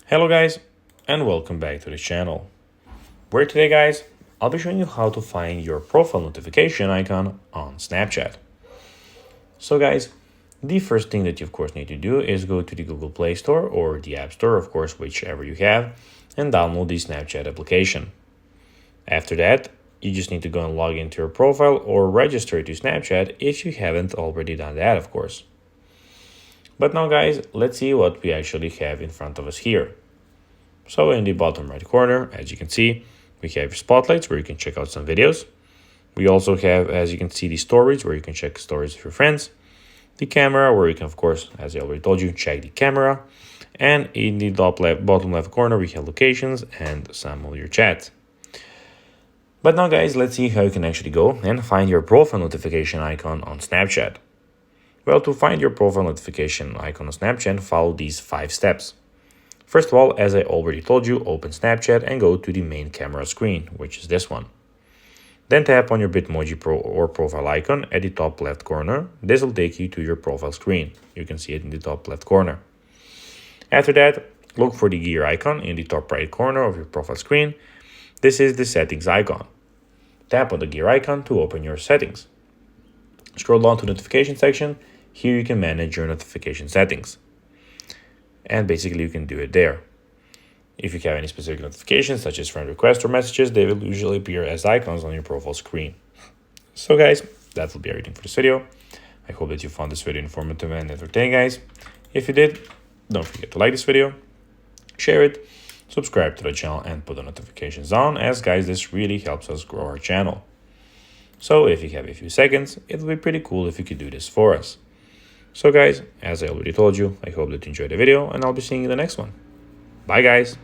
Hello guys, and welcome back to the channel. Where today guys, I'll be showing you how to find your profile notification icon on Snapchat. So guys, the first thing that you of course need to do is go to the Google Play Store or the App Store, of course, whichever you have, and download the Snapchat application. After that, you just need to go and log into your profile or register to Snapchat if you haven't already done that, of course. But now guys, let's see what we actually have in front of us here. So in the bottom right corner, as you can see, we have your spotlights where you can check out some videos. We also have, as you can see, the stories where you can check stories of your friends. The camera where you can, of course, as I already told you, check the camera. And in the bottom left corner, we have locations and some of your chat. But now guys, let's see how you can actually go and find your profile notification icon on Snapchat. Well, to find your profile notification icon on Snapchat, follow these 5 steps. First of all, as I already told you, open Snapchat and go to the main camera screen, which is this one. Then tap on your Bitmoji Pro or profile icon at the top left corner. This will take you to your profile screen. You can see it in the top left corner. After that, look for the gear icon in the top right corner of your profile screen. This is the settings icon. Tap on the gear icon to open your settings. Scroll down to the notification section. Here you can manage your notification settings. And basically you can do it there. If you have any specific notifications, such as friend requests or messages, they will usually appear as icons on your profile screen. So guys, that will be everything for this video. I hope that you found this video informative and entertaining, guys. If you did, don't forget to like this video, share it, subscribe to the channel, and put the notifications on, as guys, this really helps us grow our channel. So if you have a few seconds, it would be pretty cool if you could do this for us. So guys, as I already told you, I hope that you enjoyed the video, and I'll be seeing you in the next one. Bye guys!